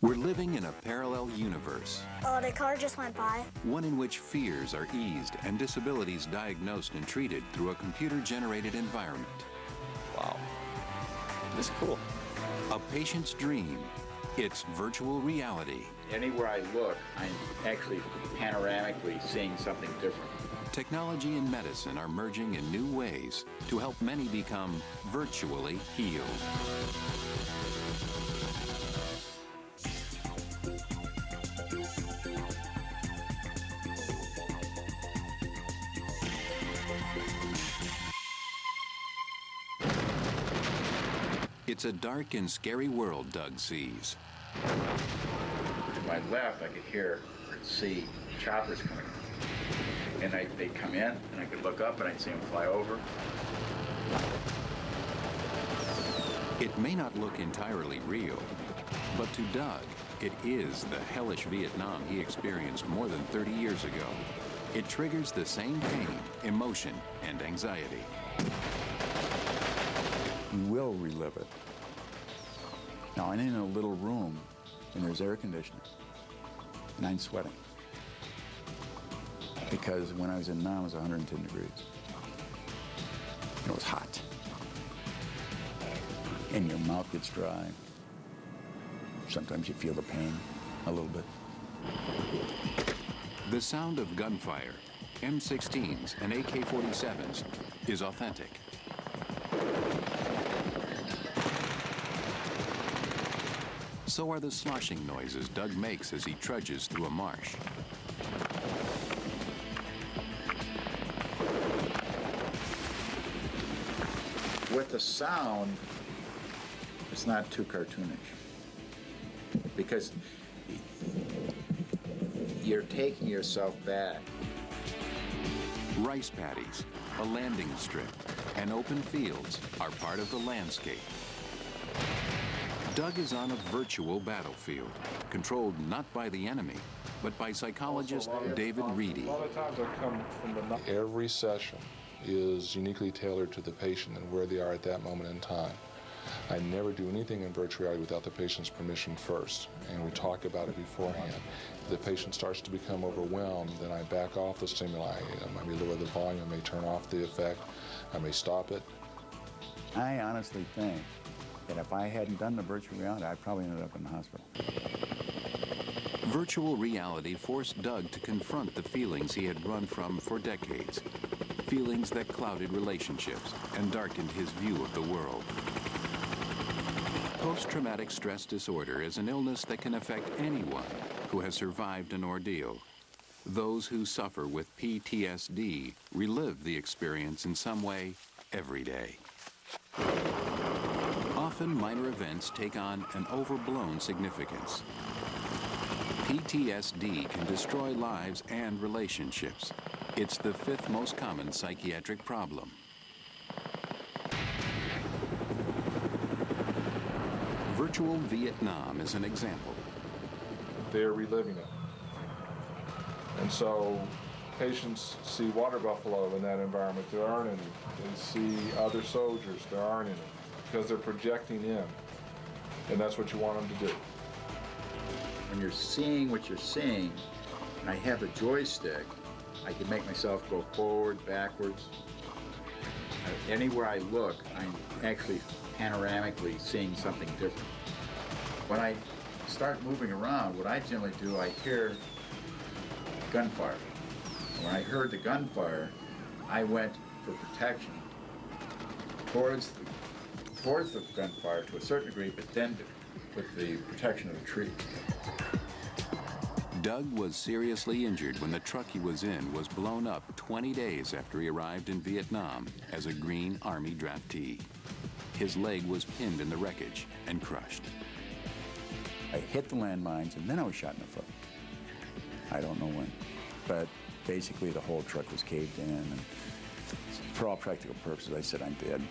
We're living in a parallel universe. Oh, the car just went by. One in which fears are eased and disabilities diagnosed and treated through a computer-generated environment. Wow. This is cool. A patient's dream. It's virtual reality. Anywhere I look, I'm actually panoramically seeing something different. Technology and medicine are merging in new ways to help many become virtually healed. It's a dark and scary world Doug sees. To my left, I could hear or see choppers coming. And they'd come in, and I could look up, and I'd see them fly over. It may not look entirely real, but to Doug, it is the hellish Vietnam he experienced more than 30 years ago. It triggers the same pain, emotion, and anxiety. You will relive it. Now, I'm in a little room, and there's air conditioning, and I'm sweating. Because when I was in Nam, it was 110 degrees. It was hot. And your mouth gets dry. Sometimes you feel the pain a little bit. The sound of gunfire, M16s and AK-47s, is authentic. So are the sloshing noises Doug makes as he trudges through a marsh. With the sound, it's not too cartoonish. Because you're taking yourself back. Rice paddies, a landing strip, and open fields are part of the landscape. Doug is on a virtual battlefield, controlled not by the enemy, but by psychologist David Reedy. A lot of times I come from the... Every session is uniquely tailored to the patient and where they are at that moment in time. I never do anything in virtual reality without the patient's permission first, and we talk about it beforehand. If the patient starts to become overwhelmed, then I back off the stimuli. I may lower the volume, I may turn off the effect, I may stop it. I honestly think that if I hadn't done the virtual reality, I probably ended up in the hospital. Virtual reality forced Doug to confront the feelings he had run from for decades. Feelings that clouded relationships and darkened his view of the world. Post-traumatic stress disorder is an illness that can affect anyone who has survived an ordeal. Those who suffer with PTSD relive the experience in some way every day. Often minor events take on an overblown significance. PTSD can destroy lives and relationships. It's the 5th most common psychiatric problem. Virtual Vietnam is an example. They're reliving it. And so patients see water buffalo in that environment, there aren't any. They see other soldiers, there aren't any, because they're projecting in. And that's what you want them to do. When you're seeing what you're seeing, and I have a joystick, I can make myself go forward, backwards. Anywhere I look, I'm actually panoramically seeing something different. When I start moving around, what I generally do, I hear gunfire. When I heard the gunfire, I went for protection towards the gunfire to a certain degree, but then with the protection of the tree. Doug was seriously injured when the truck he was in was blown up 20 days after he arrived in Vietnam as a Green Army draftee. His leg was pinned in the wreckage and crushed. I hit the landmines, and then I was shot in the foot. I don't know when, but basically the whole truck was caved in, and for all practical purposes, I said I'm dead.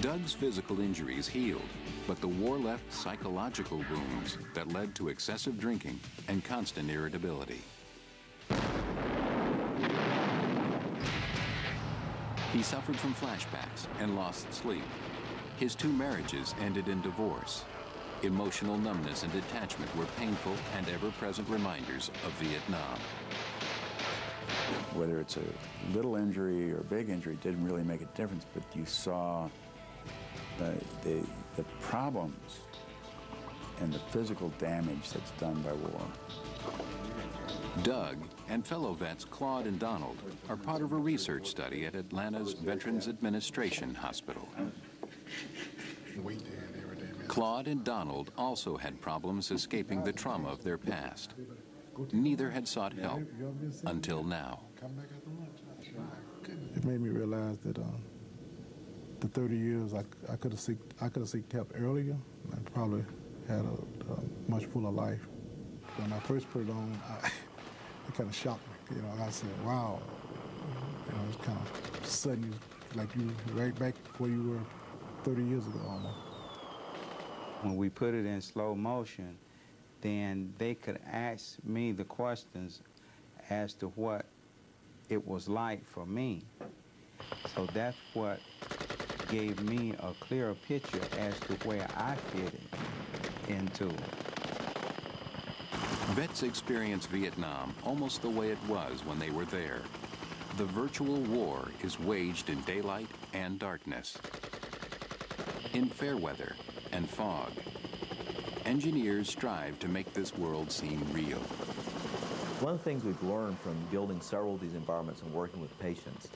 Doug's physical injuries healed, but the war left psychological wounds that led to excessive drinking and constant irritability. He suffered from flashbacks and lost sleep. His 2 marriages ended in divorce. Emotional numbness and detachment were painful and ever-present reminders of Vietnam. Whether it's a little injury or a big injury didn't really make a difference, but you saw the problems and the physical damage that's done by war. Doug and fellow vets Claude and Donald are part of a research study at Atlanta's Veterans Administration Hospital. Claude and Donald also had problems escaping the trauma of their past. Neither had sought help until now. It made me realize that the 30 years I could have sought help earlier. I probably had a much fuller life. When I first put it on, it kind of shocked me. You know, I said, "Wow!" You know, it's kind of sudden, like you right back where you were 30 years ago almost. When we put it in slow motion, then they could ask me the questions as to what it was like for me. So that's what gave me a clearer picture as to where I fitted into it. Vets experience Vietnam almost the way it was when they were there. The virtual war is waged in daylight and darkness, in fair weather and fog. Engineers strive to make this world seem real. One of the things we've learned from building several of these environments and working with patients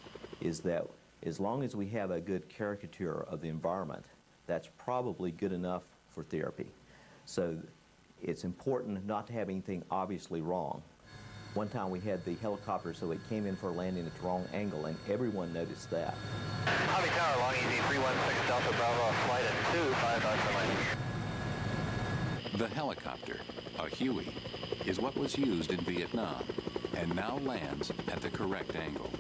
is that as long as we have a good caricature of the environment, that's probably good enough for therapy. So it's important not to have anything obviously wrong. One time we had the helicopter, so it came in for a landing at the wrong angle, and everyone noticed that. Hobby Tower, long easy, 316 Delta Bravo, flight at 25 landing. The helicopter, a Huey, is what was used in Vietnam and now lands at the correct angle.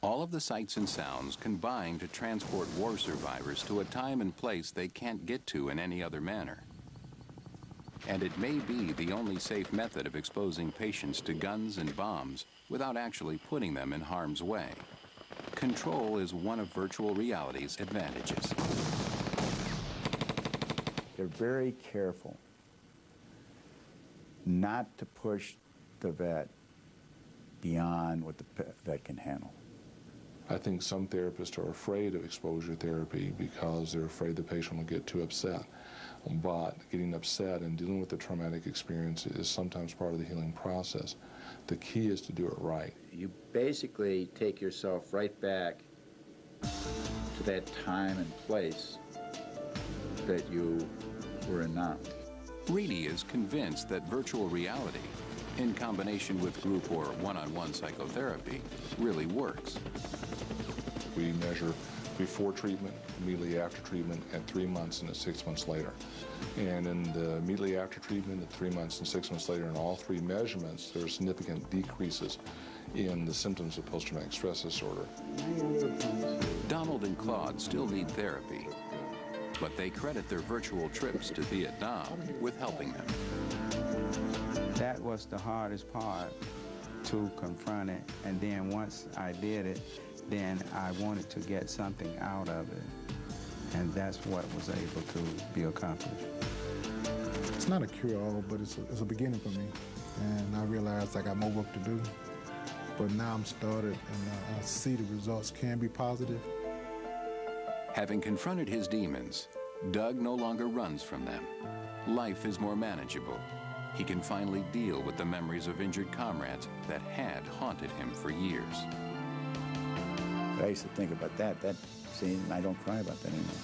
All of the sights and sounds combine to transport war survivors to a time and place they can't get to in any other manner. And it may be the only safe method of exposing patients to guns and bombs without actually putting them in harm's way. Control is one of virtual reality's advantages. They're very careful not to push the vet beyond what the vet can handle. I think some therapists are afraid of exposure therapy because they're afraid the patient will get too upset. But getting upset and dealing with the traumatic experience is sometimes part of the healing process. The key is to do it right. You basically take yourself right back to that time and place that you were in now. Reedy is convinced that virtual reality, in combination with group or one-on-one psychotherapy, really works. We measure before treatment, immediately after treatment, and 3 months and 6 months later. And in the immediately after treatment, at 3 months and 6 months later, in all three measurements, there are significant decreases in the symptoms of post-traumatic stress disorder. Donald and Claude still need therapy, but they credit their virtual trips to Vietnam with helping them. That was the hardest part, to confront it. And then once I did it, then I wanted to get something out of it. And that's what was able to be accomplished. It's not a cure-all, but it's a beginning for me. And I realized I got more work to do. But now I'm started, and I see the results can be positive. Having confronted his demons, Doug no longer runs from them. Life is more manageable. He can finally deal with the memories of injured comrades that had haunted him for years. But I used to think about that scene, and I don't cry about that anymore.